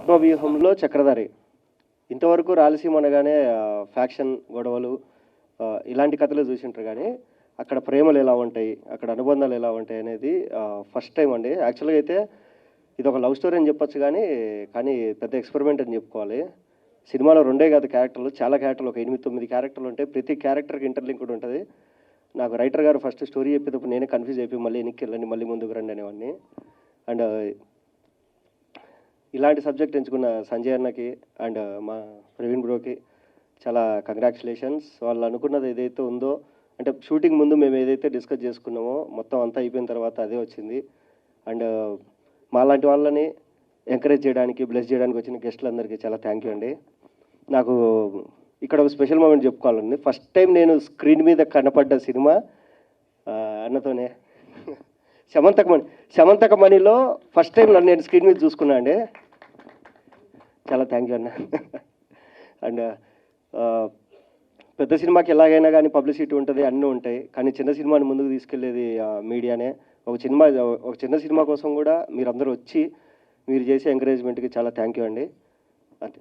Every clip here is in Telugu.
ఆత్మవ్యూహంలో చక్రధారి. ఇంతవరకు రాయలసీమ అనగానే ఫ్యాక్షన్ గొడవలు ఇలాంటి కథలు చూసింటారు కానీ అక్కడ ప్రేమలు ఎలా ఉంటాయి, అక్కడ అనుబంధాలు ఎలా ఉంటాయి అనేది ఫస్ట్ టైం అండి. యాక్చువల్గా అయితే ఇది ఒక లవ్ స్టోరీ అని చెప్పొచ్చు కానీ పెద్ద ఎక్స్పెరిమెంట్ అని చెప్పుకోవాలి. సినిమాలో రెండే కాదు క్యారెక్టర్లు, చాలా క్యారెక్టర్లు, ఒక 8-9 క్యారెక్టర్లు ఉంటాయి. ప్రతి క్యారెక్టర్కి ఇంటర్లింక్డ్ ఉంటుంది. నాకు రైటర్ గారు ఫస్ట్ స్టోరీ చెప్పేటప్పుడు నేనే కన్ఫ్యూజ్ అయిపోయి మళ్ళీ వెనక్కి వెళ్ళండి, మళ్ళీ ముందుకు రండి అనేవాడిని. అండ్ ఇలాంటి సబ్జెక్ట్ ఎంచుకున్న సంజయ్ అన్నకి అండ్ మా ప్రవీణ్ బ్రోకి చాలా కంగ్రాచులేషన్స్. వాళ్ళు అనుకున్నది ఏదైతే ఉందో, అంటే షూటింగ్ ముందు మేము ఏదైతే డిస్కస్ చేసుకున్నామో మొత్తం అంతా అయిపోయిన తర్వాత అదే వచ్చింది. అండ్ మాలాంటి వాళ్ళని ఎంకరేజ్ చేయడానికి, బ్లెస్ చేయడానికి వచ్చిన గెస్టులందరికీ చాలా థ్యాంక్ యూ అండి. నాకు ఇక్కడ ఒక స్పెషల్ మూమెంట్ చెప్పుకోవాలండి. ఫస్ట్ టైం నేను స్క్రీన్ మీద కనపడ్డ సినిమా అన్నతోనే శమంతకమణిలో ఫస్ట్ టైం నన్ను నేను స్క్రీన్ మీద చూసుకున్నా అండి. చాలా థ్యాంక్ యూ అన్న. అండ్ పెద్ద సినిమాకి ఎలాగైనా కానీ పబ్లిసిటీ ఉంటుంది, అన్నీ ఉంటాయి. కానీ చిన్న సినిమాని ముందుకు తీసుకెళ్లేది మీడియానే. ఒక చిన్న సినిమా కోసం కూడా మీరందరూ వచ్చి మీరు చేసే ఎంకరేజ్మెంట్కి చాలా థ్యాంక్ యూ అండి. అంతే.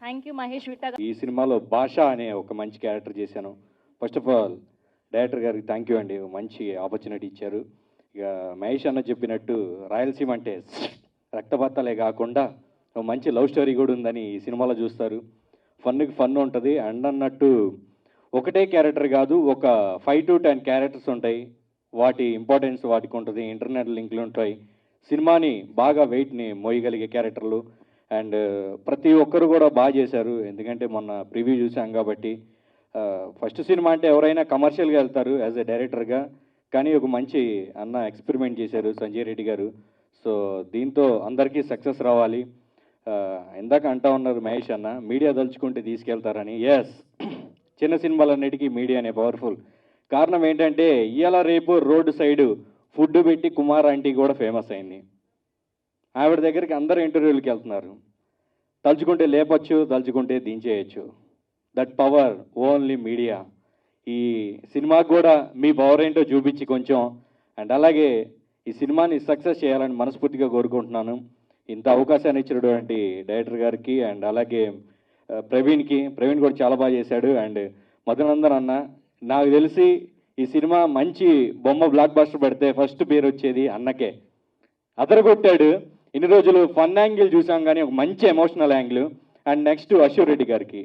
Thank you Mahesh Vitta. ఈ సినిమాలో భాష అనే ఒక మంచి క్యారెక్టర్ చేశాను. ఫస్ట్ ఆఫ్ ఆల్ డైరెక్టర్ గారికి థ్యాంక్ యూ అండి, మంచి ఆపర్చునిటీ ఇచ్చారు. ఇక మహేష్ అన్న చెప్పినట్టు రాయలసీమ అంటే రక్తపాతాలే కాకుండా ఒక మంచి లవ్ స్టోరీ కూడా ఉందని ఈ సినిమాలో చూస్తారు. ఫన్కి ఫన్ ఉంటుంది. అండ్ అన్నట్టు ఒకటే క్యారెక్టర్ కాదు, ఒక 5 to 10 క్యారెక్టర్స్ ఉంటాయి. వాటి ఇంపార్టెన్స్ వాటికి ఉంటుంది, ఇంటర్నెట్ లింక్లు ఉంటాయి. సినిమాని బాగా వెయిట్ని మోయగలిగే క్యారెక్టర్లు. అండ్ ప్రతి ఒక్కరు కూడా బాగా చేశారు. ఎందుకంటే మొన్న ప్రివ్యూ చూసాం కాబట్టి. ఫస్ట్ సినిమా అంటే ఎవరైనా కమర్షియల్గా వెళ్తారు యాజ్ ఎ డైరెక్టర్గా, కానీ ఒక మంచి అన్న ఎక్స్పెరిమెంట్ చేశారు సంజయ్ రెడ్డి గారు. సో దీంతో అందరికీ సక్సెస్ రావాలి. ఇందాక అంటా ఉన్నారు మహేష్ అన్న, మీడియా దలుచుకుంటే తీసుకెళ్తారని. ఎస్, చిన్న సినిమాలన్నిటికీ మీడియానే పవర్ఫుల్. కారణం ఏంటంటే ఇవాళ రేపు రోడ్డు సైడు ఫుడ్ పెట్టి కుమార్ ఆంటీ కూడా ఫేమస్ అయింది. ఆవిడ దగ్గరికి అందరూ ఇంటర్వ్యూలకి వెళ్తున్నారు. తలుచుకుంటే లేపచ్చు, తలుచుకుంటే దించేయచ్చు. That power only media. ఈ సినిమాకి కూడా మీ పవర్ ఏంటో చూపించి కొంచెం, అండ్ అలాగే ఈ సినిమాని సక్సెస్ చేయాలని మనస్ఫూర్తిగా కోరుకుంటున్నాను. ఇంత అవకాశాన్ని ఇచ్చినటువంటి డైరెక్టర్ గారికి అండ్ అలాగే ప్రవీణ్ కూడా చాలా బాగా చేశాడు. అండ్ మధునందన్ అన్న, నాకు తెలిసి ఈ సినిమా మంచి బొమ్మ బ్లాక్ బస్టర్ పెడితే ఫస్ట్ పేరు వచ్చేది అన్నకే. అదరగొట్టాడు. ఇన్ని రోజులు ఫన్ యాంగిల్ చూసాం కానీ ఒక మంచి emotional angle. And next Ashok Reddy గారికి,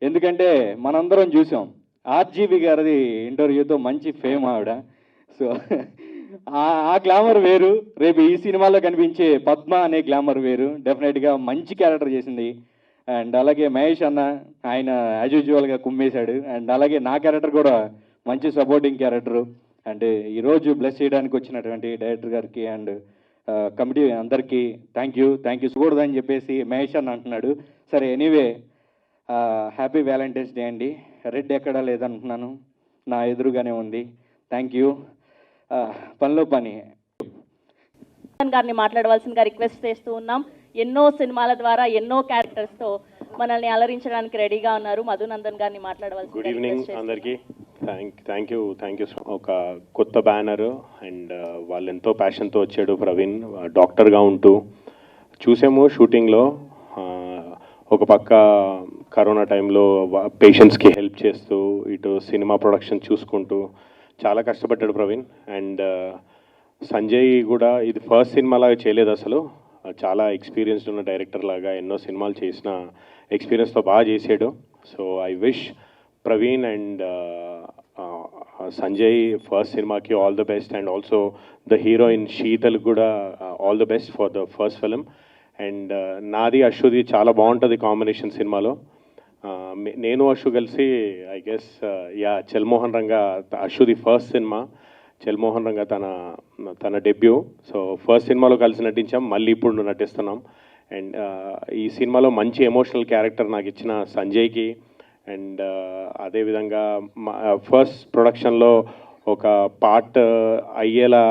ఎందుకంటే మనందరం చూసాం ఆర్జీబీ గారిది ఇంటర్వ్యూతో మంచి ఫేమ్ ఆవిడ. సో ఆ గ్లామర్ వేరు, రేపు ఈ సినిమాలో కనిపించే పద్మ అనే గ్లామర్ వేరు. డెఫినెట్గా మంచి క్యారెక్టర్ చేసింది. అండ్ అలాగే మహేష్ అన్న, ఆయన యాజ్ యూజువల్గా కుమ్మేశాడు. అండ్ అలాగే నా క్యారెక్టర్ కూడా మంచి సపోర్టింగ్ క్యారెక్టరు. అండ్ ఈరోజు బ్లెస్ చేయడానికి వచ్చినటువంటి డైరెక్టర్ గారికి అండ్ కమిటీ అందరికీ థ్యాంక్ యూ చూడదని చెప్పేసి మహేష్ అన్న అంటున్నాడు. సరే, ఎనీవే హ్యాపీ వ్యాలంటైన్స్ డే అండి. రెడ్ ఎక్కడా లేదంటున్నాను, నా ఎదురుగానే ఉంది. Thank you. పనిలో పని గారిని మాట్లాడవలసిందిగా రిక్వెస్ట్ చేస్తూ ఉన్నాం. ఎన్నో సినిమాల ద్వారా ఎన్నో క్యారెక్టర్స్తో మనల్ని అలరించడానికి రెడీగా ఉన్నారు. మధునందన్ గారిని మాట్లాడవలసింది. గుడ్ ఈవినింగ్ అందరికీ. Thank you. ఒక కొత్త బ్యానర్ అండ్ వాళ్ళు ఎంతో ప్యాషన్తో వచ్చాడు ప్రవీణ్, డాక్టర్గా ఉంటూ చూసాము షూటింగ్లో. ఒక పక్క కరోనా టైంలో పేషెంట్స్కి హెల్ప్ చేస్తూ, ఇటు సినిమా ప్రొడక్షన్ చూసుకుంటూ చాలా కష్టపడ్డాడు ప్రవీణ్. అండ్ సంజయ్ కూడా ఇది ఫస్ట్ సినిమాలాగా చేయలేదు అసలు, చాలా ఎక్స్పీరియన్స్డ్ ఉన్న డైరెక్టర్ లాగా ఎన్నో సినిమాలు చేసిన ఎక్స్పీరియన్స్తో బాగా చేసాడు. So I wish Praveen and Sanjay first సినిమాకి all the best. And also the heroine Sheetal కూడా all the best for the first film. And నాది అశుది చాలా బాగుంటుంది కాంబినేషన్ సినిమాలో. నేను అశు కలిసి ఐ గెస్ చల్మోహన్ రంగా, అశుది ఫస్ట్ సినిమా, చల్మోహన్ రంగా తన డెబ్యూ. సో ఫస్ట్ సినిమాలో కలిసి నటించాం, మళ్ళీ ఇప్పుడు నటిస్తున్నాం. అండ్ ఈ సినిమాలో మంచి ఎమోషనల్ క్యారెక్టర్ నాకు ఇచ్చిన సంజయ్కి అండ్ అదేవిధంగా ఫస్ట్ ప్రొడక్షన్లో ఒక పార్ట్ అయ్యేలా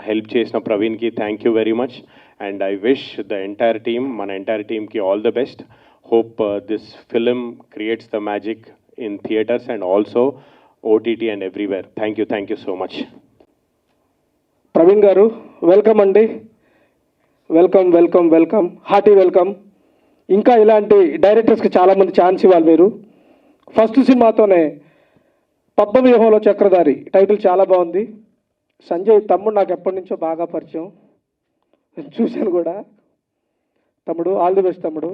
హెల్ప్ చేసిన ప్రవీణ్కి thank you very much. And I wish the entire team, మన ఎంటైర్ టీమ్కి all the best. Hope this film creates the magic in theatres and also OTT and everywhere. Thank you so much. Praveen garu welcome అండి. Welcome welcome welcome hearty welcome. ఇంకా ఇలాంటి డైరెక్టర్స్కి చాలామంది ఛాన్స్ ఇవ్వాలి మీరు. ఫస్ట్ సినిమాతోనే పద్మవ్యూహంలో చక్రధారి టైటిల్ చాలా బాగుంది. సంజయ్ తమ్ముడు నాకు ఎప్పటి నుంచో బాగా పరిచయం, చూశాను కూడా. తమ్ముడు ఆల్ ది బెస్ట్ తమ్ముడు,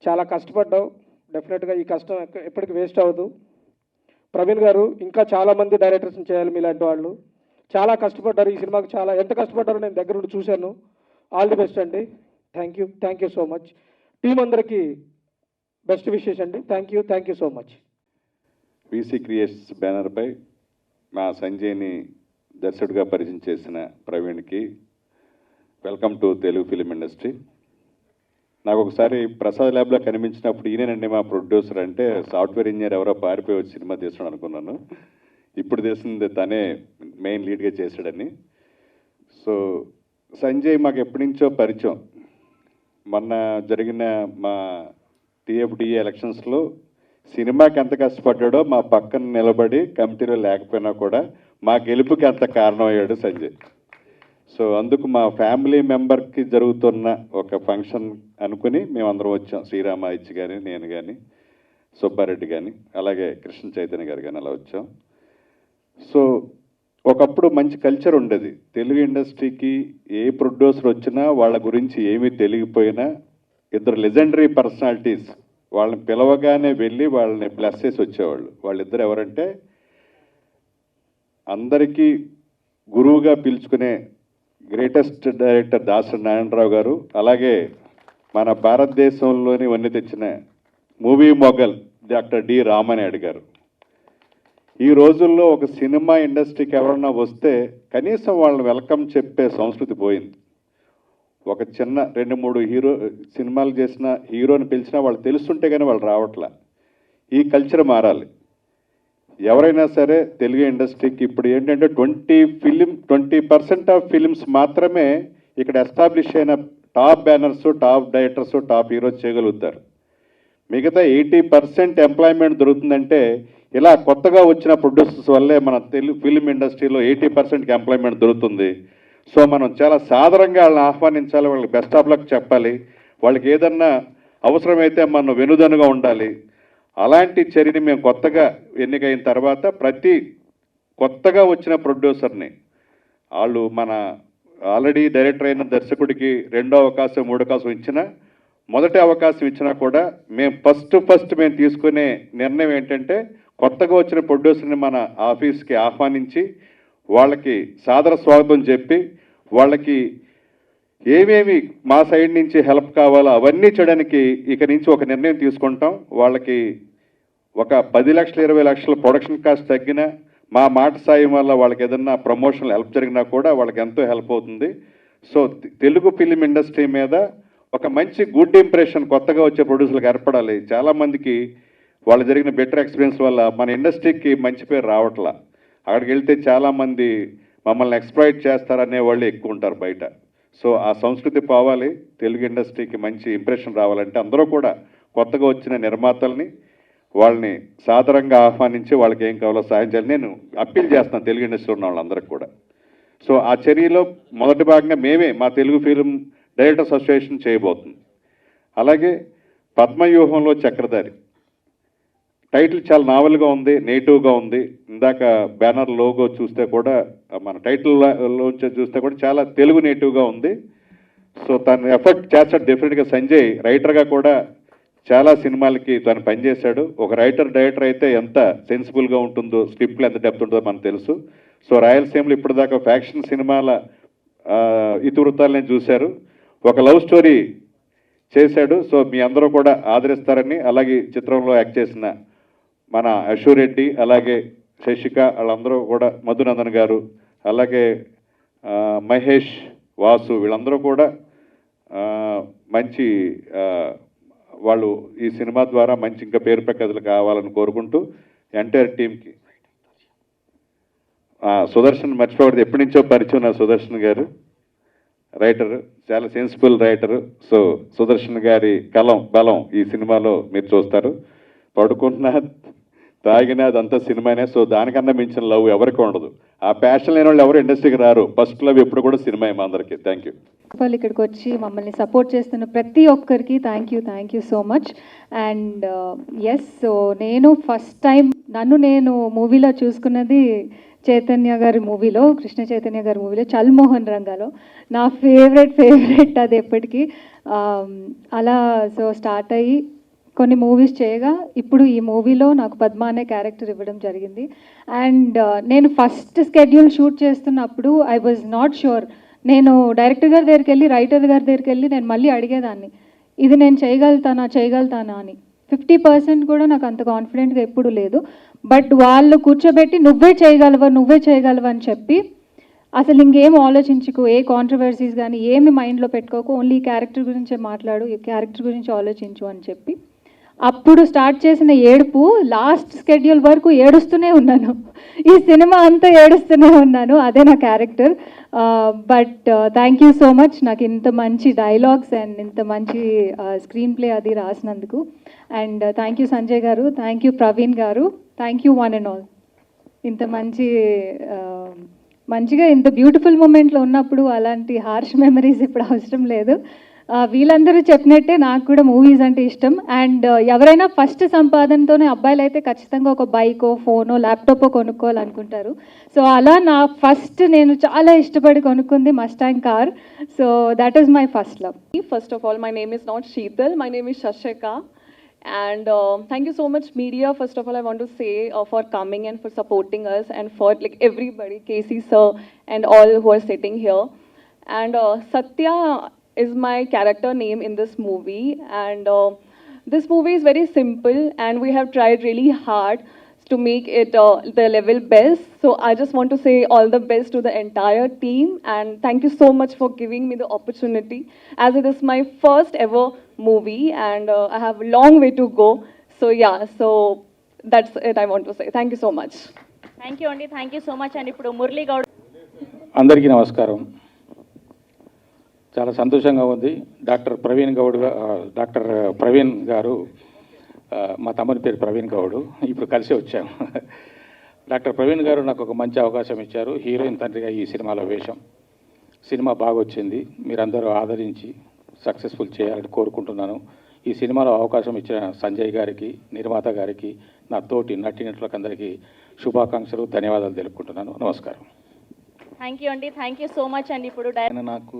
చాలా కష్టపడ్డావు. డెఫినెట్గా ఈ కష్టం ఎప్పటికీ వేస్ట్ అవ్వదు. ప్రవీణ్ గారు ఇంకా చాలామంది డైరెక్టర్స్ని చేయాలి మీలాంటి వాళ్ళు. చాలా కష్టపడ్డారు ఈ సినిమాకి, చాలా ఎంత కష్టపడ్డారో నేను దగ్గర నుండి చూశాను. ఆల్ ది బెస్ట్ అండి. Thank you so much. Team అందరికీ బెస్ట్ విషెస్ అండి. Thank you so much. VC creations బ్యానర్పై మా సంజయ్ని దర్శకుడిగా పరిచయం చేసిన ప్రవీణ్కి welcome to Telugu film industry. నాకు ఒకసారి ప్రసాద్ ల్యాబ్లో కనిపించినప్పుడు ఈయనండి మా ప్రొడ్యూసర్ అంటే, సాఫ్ట్వేర్ ఇంజనీర్ ఎవరో పారిపోయి వచ్చి సినిమా తీస్తున్నాడు అనుకున్నాను. ఇప్పుడు తెలిసింది తనే మెయిన్ లీడ్గా చేశాడని. సో సంజయ్ మాకు ఎప్పటి నుంచో పరిచయం. మొన్న జరిగిన మా టీఎఫ్డిఏ ఎలక్షన్స్లో సినిమాకి ఎంత కష్టపడ్డాడో మా పక్కన నిలబడి కమిటీలో లేకపోయినా కూడా మా గెలుపుకి అంత కారణమయ్యాడు సంజయ్. సో అందుకు మా ఫ్యామిలీ మెంబర్కి జరుగుతున్న ఒక ఫంక్షన్ అనుకుని మేమందరం వచ్చాం. శ్రీరామాయిచ్చి కానీ, నేను కానీ, సుబ్బారెడ్డి కానీ, అలాగే కృష్ణ చైతన్య గారు కానీ అలా వచ్చాం. సో ఒకప్పుడు మంచి కల్చర్ ఉండేది తెలుగు ఇండస్ట్రీకి. ఏ ప్రొడ్యూసర్ వచ్చినా వాళ్ళ గురించి ఏమీ తెలియకపోయినా ఇద్దరు లెజెండరీ పర్సనాలిటీస్ వాళ్ళని పిలవగానే వెళ్ళి వాళ్ళని బ్లెస్ చేసి వచ్చేవాళ్ళు. వాళ్ళిద్దరు ఎవరంటే, అందరికీ గురువుగా పిలుచుకునే గ్రేటెస్ట్ డైరెక్టర్ దాసరి నారాయణరావు గారు, అలాగే మన భారతదేశంలోని వన్నీ తెచ్చిన movie mogul doctor D Ramanaidu గారు. ఈ రోజుల్లో ఒక సినిమా ఇండస్ట్రీకి ఎవరన్నా వస్తే కనీసం వాళ్ళని వెల్కమ్ చెప్పే సంస్కృతి పోయింది. ఒక చిన్న 2-3 సినిమాలు చేసిన హీరోని పిలిచినా వాళ్ళు తెలుస్తుంటే కానీ వాళ్ళు రావట్లా. ఈ కల్చర్ మారాలి. ఎవరైనా సరే తెలుగు ఇండస్ట్రీకి ఇప్పుడు ఏంటంటే 20% ఆఫ్ ఫిలిమ్స్ మాత్రమే ఇక్కడ ఎస్టాబ్లిష్ అయిన top banners, top directors, top heroes చేయగలుగుతారు. మిగతా 80% ఎంప్లాయ్మెంట్ దొరుకుతుందంటే ఇలా కొత్తగా వచ్చిన ప్రొడ్యూసర్స్ వల్లే మన తెలుగు ఫిలిం ఇండస్ట్రీలో 80%కి ఎంప్లాయ్మెంట్ దొరుకుతుంది. సో మనం చాలా సాధారణంగా వాళ్ళని ఆహ్వానించాలి, వాళ్ళకి బెస్ట్ ఆఫ్ లక్ చెప్పాలి, వాళ్ళకి ఏదన్నా అవసరమైతే మనం వెనుదనుగా ఉండాలి. అలాంటి చర్యని మేము కొత్తగా ఎన్నికైన తర్వాత ప్రతి కొత్తగా వచ్చిన ప్రొడ్యూసర్ని వాళ్ళు మన ఆల్రెడీ డైరెక్టర్ అయిన దర్శకుడికి 2వ అవకాశం, 3వ అవకాశం ఇచ్చినా, మొదటి అవకాశం ఇచ్చినా కూడా మేము ఫస్ట్ మేము తీసుకునే నిర్ణయం ఏంటంటే, కొత్తగా వచ్చిన ప్రొడ్యూసర్ని మన ఆఫీస్కి ఆహ్వానించి వాళ్ళకి సాదర స్వాగతం చెప్పి వాళ్ళకి ఏమేమి మా సైడ్ నుంచి హెల్ప్ కావాలో అవన్నీ చేయడానికి ఇక నుంచి ఒక నిర్ణయం తీసుకుంటాం. వాళ్ళకి ఒక 10 లక్షలు 20 లక్షల ప్రొడక్షన్ కాస్ట్ తగ్గినా, మా మాట సాయం వల్ల వాళ్ళకి ఏదన్నా ప్రమోషనల్ హెల్ప్ జరిగినా కూడా వాళ్ళకి ఎంతో హెల్ప్ అవుతుంది. సో తెలుగు ఫిలిం ఇండస్ట్రీ మీద ఒక మంచి గుడ్ ఇంప్రెషన్ కొత్తగా వచ్చే ప్రొడ్యూసర్లకు ఏర్పడాలి. చాలామందికి వాళ్ళు జరిగిన బెటర్ ఎక్స్పీరియన్స్ వల్ల మన ఇండస్ట్రీకి మంచి పేరు రావట్లా. అక్కడికి వెళ్తే చాలామంది మమ్మల్ని ఎక్స్ప్లాయిట్ చేస్తారనే వాళ్ళు ఎక్కువ ఉంటారు బయట. సో ఆ సంస్కృతి పోవాలి. తెలుగు ఇండస్ట్రీకి మంచి ఇంప్రెషన్ రావాలంటే అందరూ కూడా కొత్తగా వచ్చిన నిర్మాతల్ని వాళ్ళని సాదరంగా ఆహ్వానించి వాళ్ళకి ఏం కావాలో సాయం చేయాలి. నేను అప్పీల్ చేస్తాను తెలుగు ఇండస్ట్రీలో ఉన్న వాళ్ళందరికీ కూడా. సో ఆ చర్యలో మొదటి భాగంగా మేమే మా తెలుగు ఫిలిం డైరెక్టర్స్ అసోసియేషన్ చేయబోతుంది. అలాగే పద్మవ్యూహంలో చక్రధారి టైటిల్ చాలా నావెల్గా ఉంది, నేటివ్గా ఉంది. ఇందాక బ్యానర్ లోగో చూస్తే కూడా, మన టైటిల్లోంచి చూస్తే కూడా చాలా తెలుగు నేటివ్గా ఉంది. సో తను ఎఫర్ట్ చేస్తాడు డెఫినెట్గా. సంజయ్ రైటర్గా కూడా చాలా సినిమాలకి తను పనిచేశాడు. ఒక డైరెక్టర్ అయితే ఎంత సెన్సిబుల్గా ఉంటుందో, స్క్రిప్ట్లో ఎంత డెప్త్ ఉంటుందో మనకు తెలుసు. సో రాయలసీమలో ఇప్పటిదాకా ఫ్యాక్షన్ సినిమాల ఇతివృత్తాలని చూశారు. ఒక లవ్ స్టోరీ చేశాడు. సో మీ అందరూ కూడా ఆదరిస్తారని, అలాగే చిత్రంలో యాక్ట్ చేసిన మన అశూరెడ్డి, అలాగే శశిక, వాళ్ళందరూ కూడా, మధునందన్ గారు, అలాగే మహేష్, వాసు, వీళ్ళందరూ కూడా మంచి వాళ్ళు ఈ సినిమా ద్వారా మంచి ఇంకా పేరు ప్రఖ్యాతులు కావాలని కోరుకుంటూ ఎంటైర్ టీంకి సుదర్శన్ మర్చిపోకూడదు. ఎప్పటి నుంచో పరిచయం నా సుదర్శన్ గారు, రైటర్, చాలా సెన్సిబుల్ రైటరు. సో సుదర్శన్ గారి బలం ఈ సినిమాలో మీరు చూస్తారు. పడుకుంటున్నా, తాగినా అదంతా సినిమానే. సో దానికన్నా మించిన లవ్ ఎవరికి ఉండదు. ఆ ప్యాషన్ లేని వాళ్ళు ఎవరు ఇండస్ట్రీకి రారు. ఫస్ట్ లవ్ ఎప్పుడు కూడా సినిమా మా అందరికీ. Thank you. వాళ్ళు ఇక్కడికి వచ్చి మమ్మల్ని సపోర్ట్ చేస్తున్న ప్రతి ఒక్కరికి thank you so much. And yes, so నేను ఫస్ట్ టైం నేను మూవీలో చూసుకున్నది చైతన్య గారి మూవీలో, కృష్ణ చైతన్య గారి మూవీలో చల్మోహన్ రంగాలో. నా ఫేవరెట్ అది ఎప్పటికీ. అలా సో స్టార్ట్ అయ్యి కొన్ని మూవీస్ చేయగా ఇప్పుడు ఈ మూవీలో నాకు పద్మ అనే క్యారెక్టర్ ఇవ్వడం జరిగింది. అండ్ నేను ఫస్ట్ స్కెడ్యూల్ షూట్ చేస్తున్నప్పుడు ఐ వాజ్ నాట్ షూర్. నేను డైరెక్టర్ గారి దగ్గరికి వెళ్ళి, రైటర్ గారి దగ్గరికి వెళ్ళి నేను మళ్ళీ అడిగేదాన్ని, ఇది నేను చేయగలుగుతానా అని. 50% కూడా నాకు అంత కాన్ఫిడెంట్గా ఎప్పుడు లేదు. బట్ వాళ్ళు కూర్చోబెట్టి నువ్వే చేయగలవు అని చెప్పి, అసలు ఇంకేం ఆలోచించుకు, ఏ కాంట్రవర్సీస్ కానీ ఏమి మైండ్లో పెట్టుకోకు, ఓన్లీ క్యారెక్టర్ గురించే మాట్లాడు, ఈ క్యారెక్టర్ గురించి ఆలోచించు అని చెప్పి, అప్పుడు స్టార్ట్ చేసిన ఏడుపు లాస్ట్ స్కెడ్యూల్ వరకు ఏడుస్తూనే ఉన్నాను. ఈ సినిమా అంతా ఏడుస్తూనే ఉన్నాను. అదే నా character. But thank you so much నాకు ఇంత మంచి డైలాగ్స్ అండ్ ఇంత మంచి స్క్రీన్ ప్లే అది రాసినందుకు. అండ్ థ్యాంక్ యూ సంజయ్ గారు, థ్యాంక్ యూ ప్రవీణ్ గారు, thank you one and all. ఇంత మంచిగా ఇంత బ్యూటిఫుల్ మూమెంట్లో ఉన్నప్పుడు అలాంటి హార్ష్ మెమరీస్ ఇప్పుడు అవసరం లేదు. వీళ్ళందరూ చెప్పినట్టే నాకు కూడా మూవీస్ అంటే ఇష్టం. అండ్ ఎవరైనా ఫస్ట్ సంపాదనతోనే, అబ్బాయిలు అయితే ఖచ్చితంగా ఒక బైకో, ఫోనో, ల్యాప్టాపో కొనుక్కోవాలనుకుంటారు. సో అలా నా ఫస్ట్ నేను చాలా ఇష్టపడి కొనుక్కుంది Mustang car. So that is my first love. First of all, my name is not Sheetal, my name is Shashika. And thank you so much media. First of all, I want to say for coming and for supporting us, and for like everybody, Casey sir and all who are sitting here. And Satya is my character name in this movie, and this movie is very simple and we have tried really hard to make it the level best. So I just want to say all the best to the entire team, and thank you so much for giving me the opportunity, as it is my first ever movie and I have a long way to go. So yeah, so that's it I want to say. Thank you so much. Thank you అండి, thank you so much. And ఇప్పుడు మురళీ గౌడ్. అందరికీ నమస్కారం. చాలా సంతోషంగా ఉంది. డాక్టర్ ప్రవీణ్ గారు, మా తమ్ముని పేరు ప్రవీణ్ గౌడ్, ఇప్పుడు కలిసి వచ్చాము. డాక్టర్ ప్రవీణ్ గారు నాకు ఒక మంచి అవకాశం ఇచ్చారు, హీరోయిన్ తండ్రిగా ఈ సినిమాలో వేషం. సినిమా బాగా వచ్చింది, మీరందరూ ఆదరించి సక్సెస్ఫుల్ చేయాలని కోరుకుంటున్నాను. ఈ సినిమాలో అవకాశం ఇచ్చిన సంజయ్ గారికి, నిర్మాత గారికి, నా తోటి నటీనటులకు అందరికీ శుభాకాంక్షలు, ధన్యవాదాలు తెలుపుకుంటున్నాను. నమస్కారం. థ్యాంక్ యూ అండి, thank you so much. And ఇప్పుడు ఆయన నాకు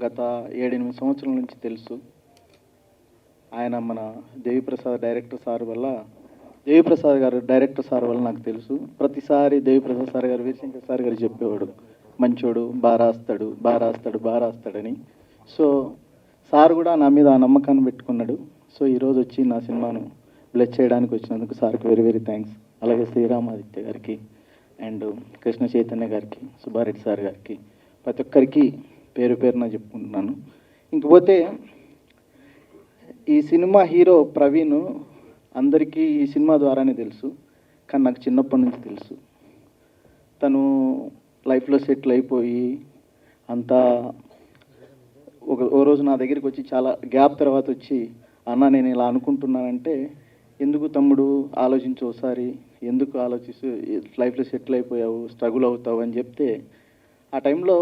గత 7-8 సంవత్సరాల నుంచి తెలుసు. ఆయన మన దేవిప్రసాద్ గారు డైరెక్టర్ సార్ వల్ల నాకు తెలుసు. ప్రతిసారి దేవిప్రసాద్ సార్ గారు, వీరశంకర్ సార్ గారు చెప్పేవాడు, మంచోడు, బాగా రాస్తాడని. సో సార్ కూడా నా మీద ఆ నమ్మకాన్ని పెట్టుకున్నాడు. సో ఈరోజు వచ్చి నా సినిమాను బ్లెస్ చేయడానికి వచ్చినందుకు సార్కి వెరీ వెరీ థ్యాంక్స్. అలాగే శ్రీరామాదిత్య గారికి అండ్ కృష్ణ చైతన్య గారికి, సుబ్బారెడ్డి సార్ గారికి, ప్రతి ఒక్కరికి పేరు పేరున చెప్పుకుంటున్నాను. ఇంకపోతే ఈ సినిమా హీరో ప్రవీణ్ అందరికీ ఈ సినిమా ద్వారానే తెలుసు, కానీ నాకు చిన్నప్పటి నుంచి తెలుసు. తను లైఫ్లో సెటిల్ అయిపోయి అంతా ఓ రోజు నా దగ్గరికి వచ్చి, చాలా గ్యాప్ తర్వాత వచ్చి, అన్న నేను ఇలా అనుకుంటున్నానంటే, ఎందుకు తమ్ముడు ఆలోచించు ఒకసారి, ఎందుకు ఆలోచిస్తూ లైఫ్లో సెటిల్ అయిపోయావు, స్ట్రగుల్ అవుతావు అని చెప్తే, ఆ టైంలో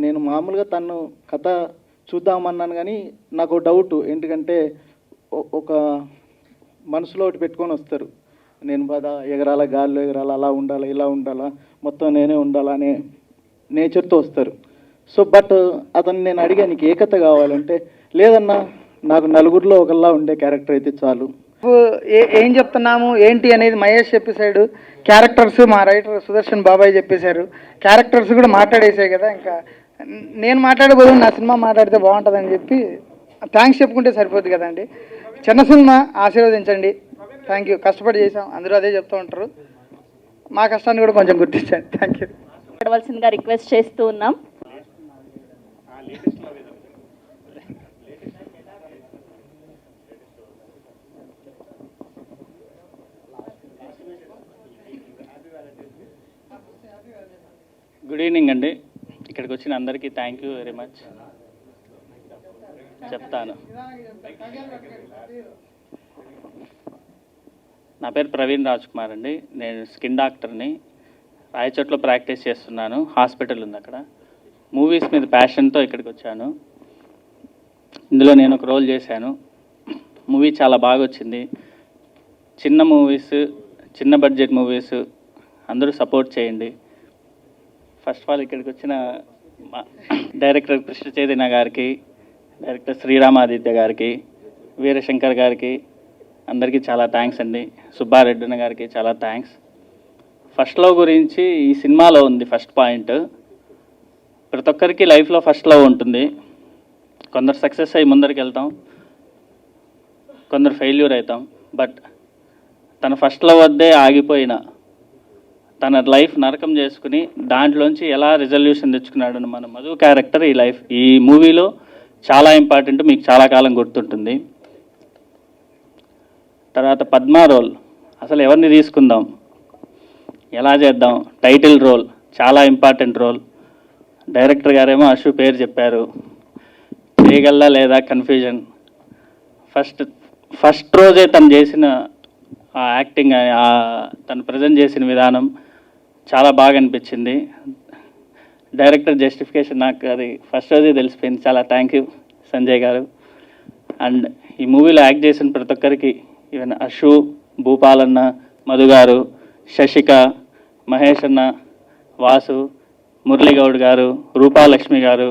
నేను మామూలుగా తను కథ చూద్దామన్నాను. కానీ నాకు డౌట్ ఏంటంటే, ఒక మనసులో ఒకటి పెట్టుకొని వస్తారు, నేను బాగా ఎగరాలా, గాల్లో ఎగరాలా, అలా ఉండాలా, ఇలా ఉండాలా, మొత్తం నేనే ఉండాలా అనే నేచర్తో వస్తారు. సో బట్ అతను నేను అడిగా, నీకు ఏ కథ కావాలంటే, లేదన్నా నాకు నలుగురిలో ఒకళ్ళా ఉండే క్యారెక్టర్ అయితే చాలు. ఏం చెప్తున్నాము ఏంటి అనేది మహేష్ చెప్పేశాడు. క్యారెక్టర్స్ మా రైటర్ సుదర్శన్ బాబాయ్ చెప్పేశారు. క్యారెక్టర్స్ కూడా మాట్లాడేసాయి కదా, ఇంకా నేను మాట్లాడబోదు, నా సినిమా మాట్లాడితే బాగుంటుందని చెప్పి థ్యాంక్స్ చెప్పుకుంటే సరిపోద్ది కదండి. చిన్న సినిమా ఆశీర్వదించండి. Thank you. కష్టపడి చేసాం, అందరూ అదే చెప్తూ ఉంటారు. మా కష్టాన్ని కూడా కొంచెం గుర్తించండి. Thank you. పడవలసిందిగా రిక్వెస్ట్ చేస్తూ ఉన్నాం. గుడ్ ఈవినింగ్ అండి. ఇక్కడికి వచ్చిన అందరికీ థ్యాంక్ యూ వెరీ మచ్ చెప్తాను. నా పేరు ప్రవీణ్ రాజ్ కుమార్ అండి. నేను స్కిన్ డాక్టర్ని. రాయచోట్లో ప్రాక్టీస్ చేస్తున్నాను. హాస్పిటల్ ఉంది అక్కడ. మూవీస్ మీద ప్యాషన్తో ఇక్కడికి వచ్చాను. ఇందులో నేను ఒక రోల్ చేశాను. మూవీ చాలా బాగా వచ్చింది. చిన్న మూవీస్, చిన్న బడ్జెట్ మూవీస్ అందరూ సపోర్ట్ చేయండి. ఫస్ట్ ఆఫ్ ఆల్ ఇక్కడికి వచ్చిన డైరెక్టర్ కృష్ణ చైతన్య గారికి, డైరెక్టర్ శ్రీరామాదిత్య గారికి, వీరశంకర్ గారికి అందరికీ చాలా థ్యాంక్స్ అండి. సుబ్బారెడ్డి గారికి చాలా థ్యాంక్స్. ఫస్ట్ లవ్ గురించి ఈ సినిమాలో ఉంది. ఫస్ట్ పాయింట్, ప్రతి ఒక్కరికి లైఫ్లో ఫస్ట్ లవ్ ఉంటుంది. కొందరు సక్సెస్ అయ్యి ముందరికి వెళ్తాం, కొందరు ఫెయిల్యూర్ అవుతాం. బట్ తన ఫస్ట్ లవ్ వద్దే ఆగిపోయిన, తన లైఫ్ నరకం చేసుకుని దాంట్లోంచి ఎలా రిజల్యూషన్ తెచ్చుకున్నాడు మన మధు క్యారెక్టర్ ఈ మూవీలో చాలా ఇంపార్టెంట్, మీకు చాలా కాలం గుర్తుంటుంది. తర్వాత పద్మ రోల్, అసలు ఎవరిని తీసుకుందాం, ఎలా చేద్దాం, టైటిల్ రోల్ చాలా ఇంపార్టెంట్ రోల్. డైరెక్టర్ గారేమో అశు పేరు చెప్పారు, చేయగలదా లేదా కన్ఫ్యూజన్. ఫస్ట్ రోజే తను చేసిన ఆ యాక్టింగ్, తను ప్రజెంట్ చేసిన విధానం చాలా బాగా అనిపించింది. డైరెక్టర్ జస్టిఫికేషన్ నాకు అది ఫస్ట్ రోజే తెలిసిపోయింది. చాలా థ్యాంక్ యూ సంజయ్ గారు. అండ్ ఈ మూవీలో యాక్ట్ చేసిన ప్రతి ఒక్కరికి, ఈవెన్ అశు, భూపాలన్న, మధు గారు, శశిక, మహేష్ అన్న, వాసు, మురళీగౌడ్ గారు, రూపాలక్ష్మి గారు,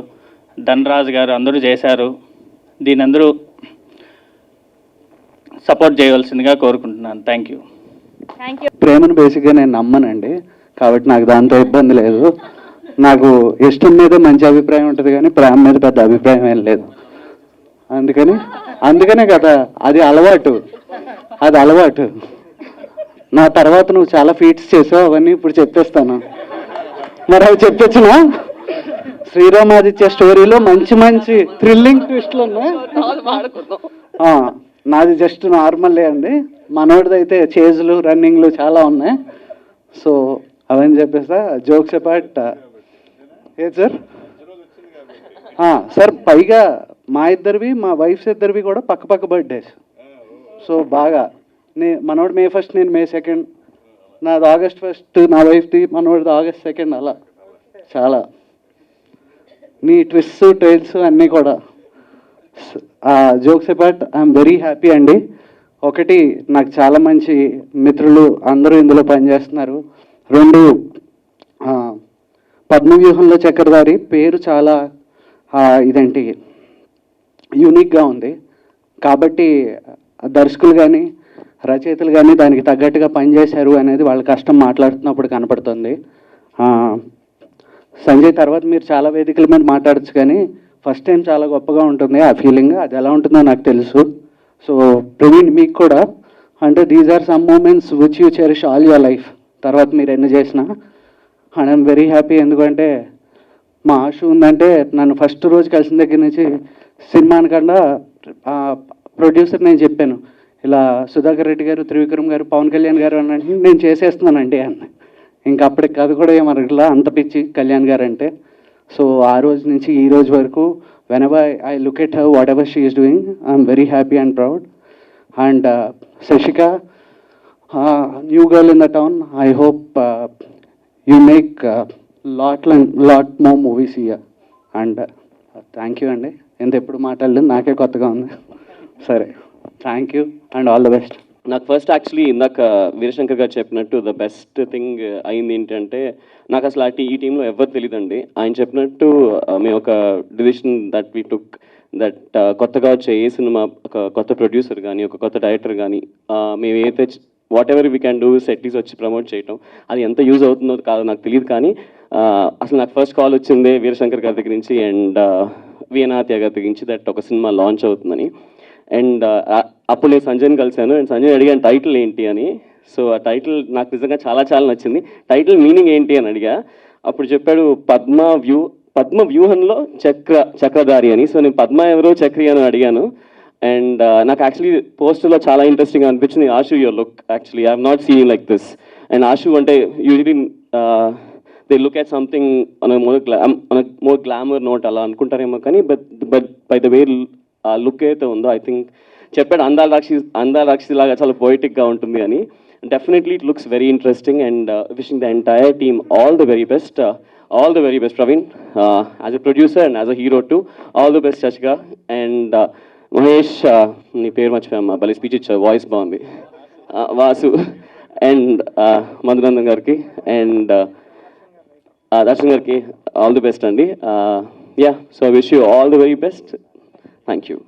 ధనరాజ్ గారు అందరూ చేశారు. దీని అందరూ సపోర్ట్ చేయవలసిందిగా కోరుకుంటున్నాను. Thank you. Thank you. ప్రేమను బేసిక్గా నేను నమ్మనండి, కాబట్టి నాకు దాంతో ఇబ్బంది లేదు. నాకు ఇష్టం మీద మంచి అభిప్రాయం ఉంటుంది కానీ ప్రేమ మీద పెద్ద అభిప్రాయం ఏం లేదు. అందుకనే కదా, అది అలవాటు. నా తర్వాత నువ్వు చాలా ఫీట్స్ చేసావు, అవన్నీ ఇప్పుడు చెప్పేస్తాను. మరి అవి చెప్పొచ్చునా? శ్రీరామాదిత్య స్టోరీలో మంచి థ్రిల్లింగ్ ట్విస్ట్లు ఉన్నాయి. నాది జస్ట్ నార్మలే అండి. మనోడిది అయితే చేజులు, రన్నింగ్లు చాలా ఉన్నాయి. సో అవన్నీ చెప్పేస్తా. జోక్స్ అపార్ట్, ఏ సార్ సార్, పైగా మా ఇద్దరివి, మా వైఫ్స్ ఇద్దరివి కూడా పక్క బర్త్డేస్. సో బాగా మనోడు May 1, నేను May 2, నాది August 1, నా వైఫ్ది, మనోడిది August 2. అలా చాలా నీ ట్విస్ట్ టైల్స్ అన్నీ కూడా. Jokes apart, I'm very happy అండి. ఒకటి, నాకు చాలా మంచి మిత్రులు అందరూ ఇందులో పనిచేస్తున్నారు. 2, పద్మవ్యూహంలో చక్రధారి పేరు చాలా ఇదేంటి యూనిక్గా ఉంది. కాబట్టి దర్శకులు కానీ రచయితలు కానీ దానికి తగ్గట్టుగా పనిచేశారు అనేది వాళ్ళ కష్టం మాట్లాడుతున్నప్పుడు కనపడుతుంది. సంజయ్ తర్వాత మీరు చాలా వేదికల మీద మాట్లాడచ్చు, కానీ ఫస్ట్ టైం చాలా గొప్పగా ఉంటుంది ఆ ఫీలింగ్. అది ఎలా ఉంటుందో నాకు తెలుసు. సో ప్రవీణ్, మీకు కూడా అంటే these are some moments which you cherish all your life. తర్వాత మీరు ఎన్ని చేసినా అండ్ ఐఎమ్ వెరీ హ్యాపీ. ఎందుకంటే మా ఆశ ఉందంటే, నన్ను ఫస్ట్ రోజు కలిసిన దగ్గర నుంచి సినిమానికన్నా ప్రొడ్యూసర్ నేను చెప్పాను, ఇలా సుధాకర్ రెడ్డి గారు, త్రివిక్రమ్ గారు, పవన్ కళ్యాణ్ గారు అని అంటే నేను చేసేస్తున్నానండి అన్న. ఇంకా అప్పటికి కథ కూడా ఏమనట్లా, అంత పిచ్చి కళ్యాణ్ గారు అంటే. సో ఆ రోజు నుంచి ఈ రోజు వరకు whenever I look at her, whatever she is doing, I'm very happy and proud. And Sashika, new girl in the town, I hope you make lot more movies here. And thank you అండి. ఎంత ఎప్పుడు మాట్లాడలేదు, నాకే కొత్తగా ఉంది. సరే, thank you and all the best. నాకు ఫస్ట్ యాక్చువల్లీ ఇందాక వీరశంకర్ గారు చెప్పినట్టు ద బెస్ట్ థింగ్ అయింది ఏంటంటే, నాకు అసలు ఈ టీంలో ఎవరు తెలియదండి. ఆయన చెప్పినట్టు మేము ఒక decision that we took that కొత్తగా వచ్చే ఏ సినిమా, ఒక కొత్త ప్రొడ్యూసర్ కానీ, ఒక కొత్త డైరెక్టర్ కానీ, మేము ఏదైతే whatever we can do సెట్లీస్ వచ్చి ప్రమోట్ చేయటం, అది ఎంత యూజ్ అవుతుందో కాదో నాకు తెలియదు. కానీ అసలు నాకు ఫస్ట్ కాల్ వచ్చింది వీరశంకర్ గారి దగ్గర నుంచి అండ్ వీణాత్య గారి దగ్గర నుంచి దట్ ఒక సినిమా లాంచ్ అవుతుందని. అండ్ అప్పుడు నేను సంజయ్ని కలిశాను అండ్ సంజయ్ అడిగాను టైటిల్ ఏంటి అని. సో ఆ టైటిల్ నాకు నిజంగా చాలా నచ్చింది. టైటిల్ మీనింగ్ ఏంటి అని అడిగా. అప్పుడు చెప్పాడు పద్మ వ్యూహంలో చక్రధారి అని. సో నేను పద్మ ఎవరో చక్రి అని అడిగాను. అండ్ నాకు యాక్చువల్లీ పోస్టర్లో చాలా ఇంట్రెస్టింగ్ అనిపించింది. Ashu your look, actually I have not seen like this. And Ashu అంటే usually they look at something more glamour note అలా అనుకుంటారేమో, కానీ బట్ బై ద వే ఆ లుక్ అయితే ఉందో ఐ థింక్ చెప్పాడు అందాల రాక్షి లాగా చాలా పోయిటిక్గా ఉంటుంది అని. definitely it looks very interesting, and wishing the entire team all the very best. All the very best, Praveen. As a producer and as a hero too, all the best, Shashika. And Mahesh, నీ పేరు మర్చిపోయామ్మా, భలే స్పీచ్ ఇచ్చావు, వాయిస్ బాగుంది. వాసు అండ్ మధునందన్ గారికి అండ్ దర్శన్ గారికి ఆల్ ది బెస్ట్ అండి. Yeah, so I wish you all the very best. Thank you.